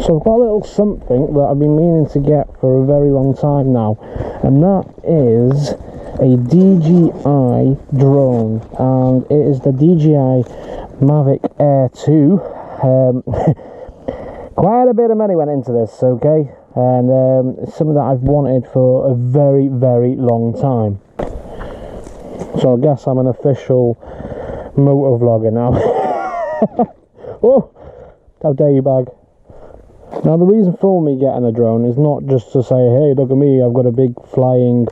So I've got a little something that I've been meaning to get for a very long time now, and that is a DJI drone, and it is the DJI Mavic Air 2. Quite a bit of money went into this, okay, and it's something that I've wanted for a very, very long time. So I guess I'm an official moto vlogger now. Oh, how dare you, bag. Now the reason for me getting a drone is not just to say, hey, look at me, I've got a big flying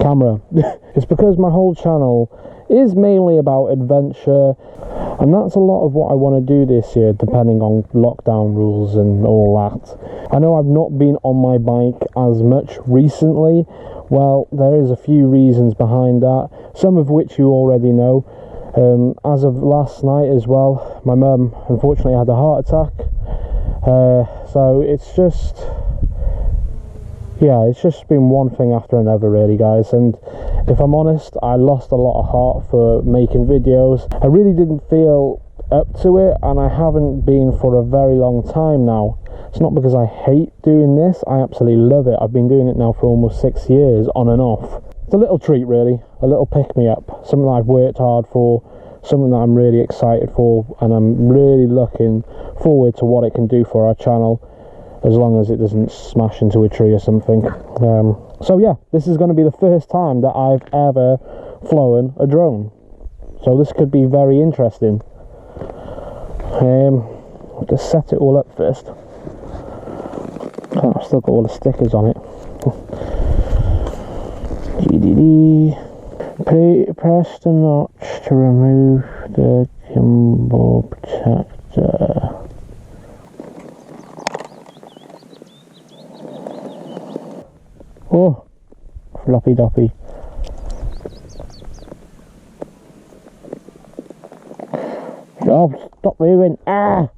camera. It's because my whole channel is mainly about adventure, and that's a lot of what I want to do this year, depending on lockdown rules and all that. I know I've not been on my bike as much recently. Well, there is a few reasons behind that, some of which you already know. As of last night as well, my mum unfortunately had a heart attack. So it's just been one thing after another, really, guys. And if I'm honest, I lost a lot of heart for making videos. I really didn't feel up to it, and I haven't been for a very long time now. It's not because I hate doing this, I absolutely love it. I've been doing it now for almost 6 years, on and off. It's a little treat, really, a little pick-me-up, something that I've worked hard for, something that I'm really excited for, and I'm really looking forward to what it can do for our channel, as long as it doesn't smash into a tree or something. So yeah, this is going to be the first time that I've ever flown a drone, so this could be very interesting. I'll just set it all up first. I've still got all the stickers on it. GDD. Press the notch to remove the gimbal protector. Oh, floppy doppy. Oh, stop moving. Ah!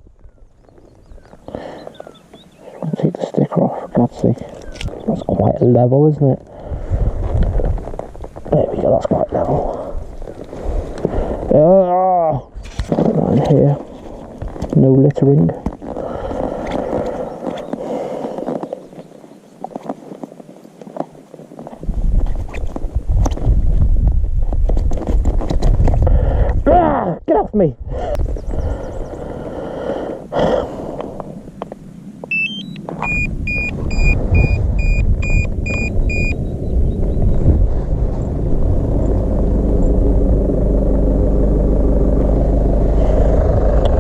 Take the sticker off, for God's sake. That's quite a level, isn't it? There we go, that's quite level. Put that in here. No littering. Get off me!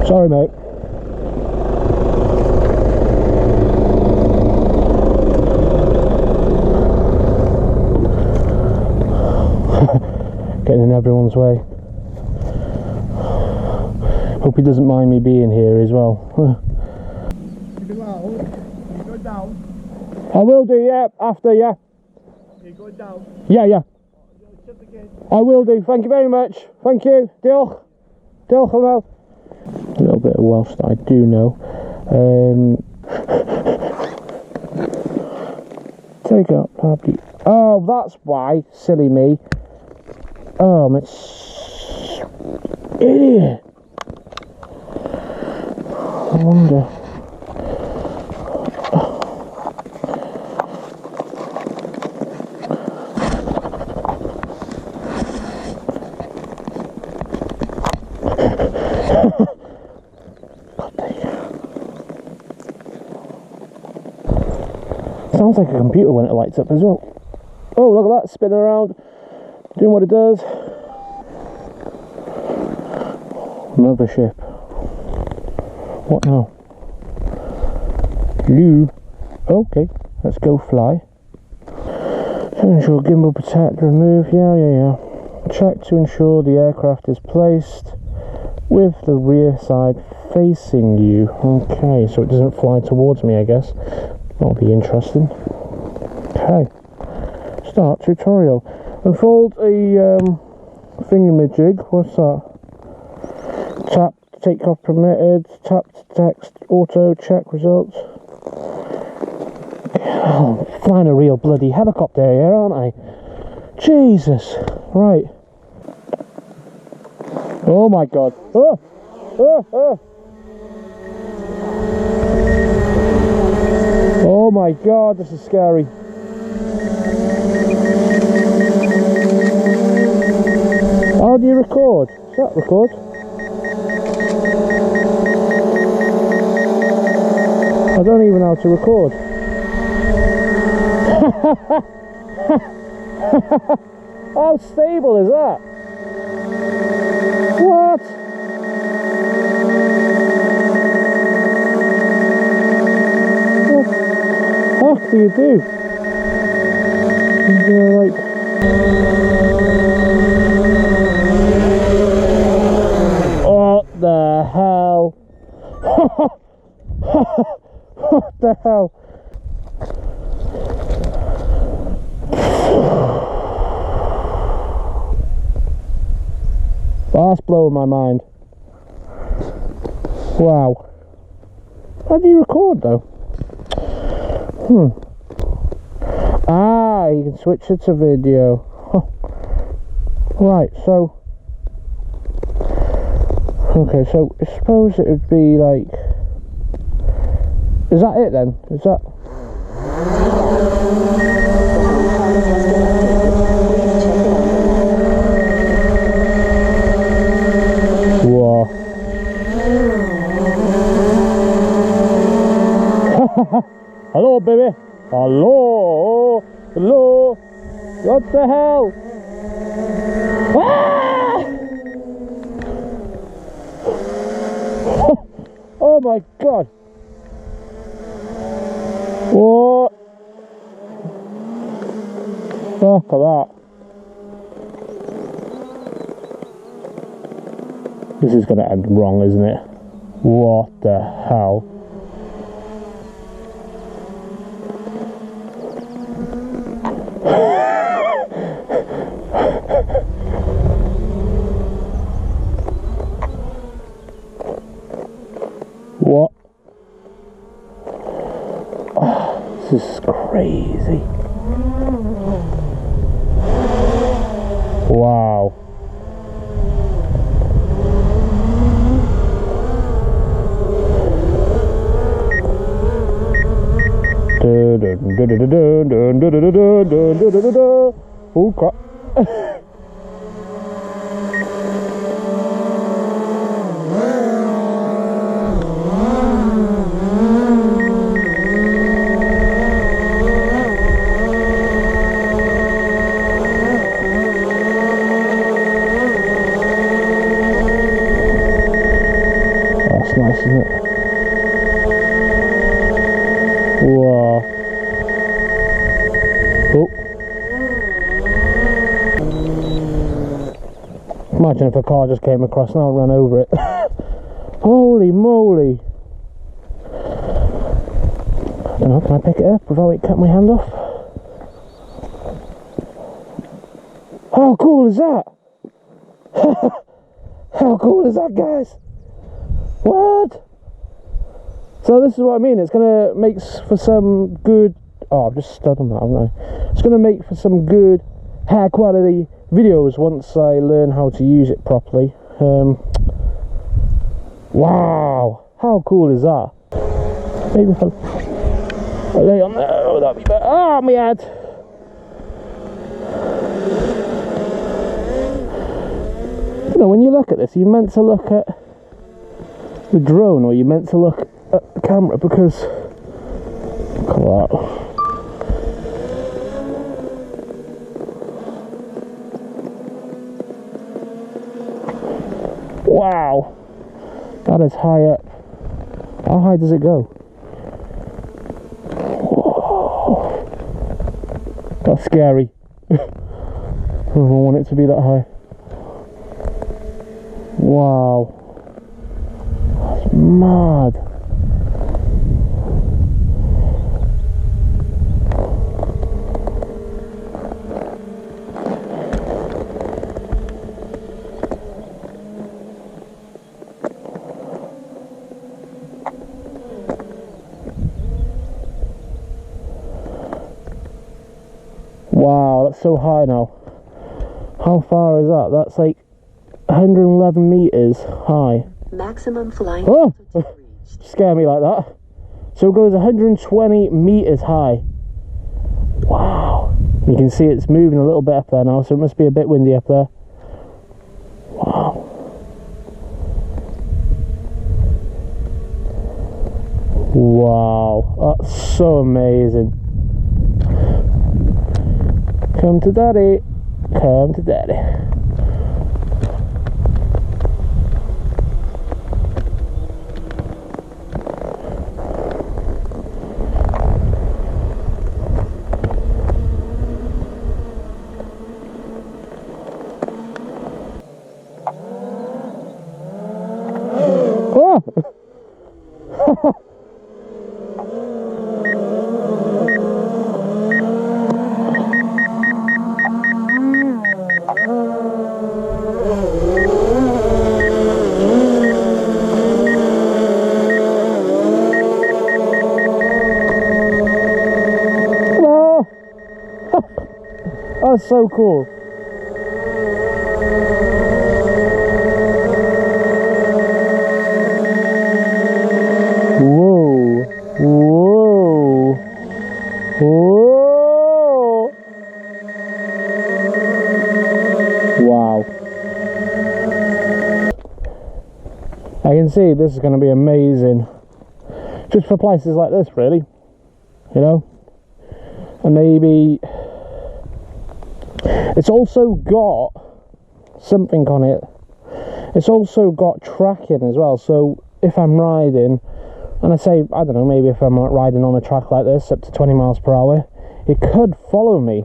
Sorry, mate. Getting in everyone's way. Hope he doesn't mind me being here as well. Keep it loud. You go down. I will do, yeah, after, yeah. You go down. Yeah, yeah. Shut the gate. I will do, thank you very much. Thank you. Diolch. Diolch yn fawr. A little bit of Welsh that I do know. Take up, puppy. Oh, that's why. Silly me. Oh, I'm idiot. I wonder. Sounds like a computer when it lights up as well. Oh, look at that, spinning around, doing what it does. Mothership. What now? Lou. Okay, let's go fly. To ensure gimbal protector remove. Yeah. Check to ensure the aircraft is placed with the rear side facing you. Okay, so it doesn't fly towards me, I guess. That'll be interesting. Okay. Start tutorial. Unfold a thingamajig. What's that? Tap to take off permitted. Tap to text auto. Check results. Oh, I'm flying a real bloody helicopter here, aren't I? Jesus. Right. Oh my God. Oh. my god, this is scary. How do you record? Does that record? I don't even know how to record. How stable is that? What? What the heck do you do? You're like... What the hell? What the hell? That's blowing my mind. Wow. How do you record though? Ah, you can switch it to video. Right, so... Okay, so I suppose it would be like... Is that it then? Is that... Whoa. Hello, baby. Hello. Hello. What the hell? Ah! Oh my god. What? Look at that. This is going to end wrong, isn't it? What the hell? What? Oh, this is crazy. Wow. Oh crap. That's nice, isn't it? Wow. Oh. Imagine if a car just came across and I ran over it. Holy moly. I don't know, can I pick it up without it cutting my hand off? How cool is that? How cool is that, guys? What? So this is what I mean, it's going to make for some good... Oh, I've just stood on that, haven't I? It's going to make for some good, high quality videos once I learn how to use it properly. Wow, how cool is that? Maybe if I lay on there, oh, that'd be better. Ah, my head! You know, when you look at this, you're meant to look at the drone, or you're meant to look at the camera, because look at that. Wow, that is high up. How high does it go? Whoa. That's scary. I don't want it to be that high. Wow, that's mad. Wow, that's so high now. How far is that? That's like 111 meters high. Maximum flying. Oh! Scare me like that. So it goes 120 meters high. Wow. You can see it's moving a little bit up there now, so it must be a bit windy up there. Wow. Wow, that's so amazing. Come to daddy, come to daddy. Oh! That's so cool. Whoa. Whoa. Whoa. Wow. I can see this is going to be amazing. Just for places like this, really. You know? And maybe... It's also got something on it. It's also got tracking as well. So if I'm riding, and I say, I don't know, maybe if I'm riding on a track like this up to 20 miles per hour, it could follow me.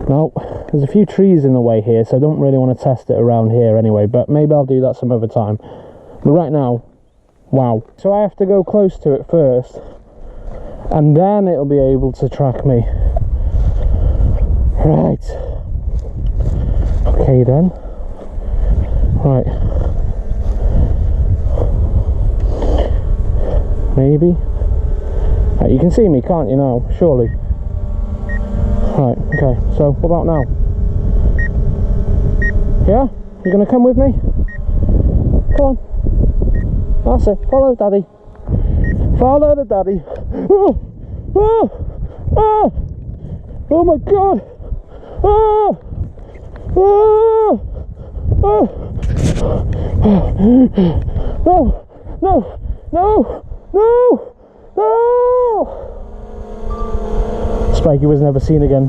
Now, there's a few trees in the way here, so I don't really want to test it around here anyway, but maybe I'll do that some other time. But right now, wow. So I have to go close to it first, and then it'll be able to track me. Right. Okay then. Right. Maybe. Right, you can see me, can't you now? Surely. Right, okay. So, what about now? Yeah? You gonna come with me? Come on. That's it. Follow daddy. Follow the daddy. Oh! Oh! Oh! Oh my god! Oh! Oh! Oh! No! No! No! No! No! Spiky was never seen again.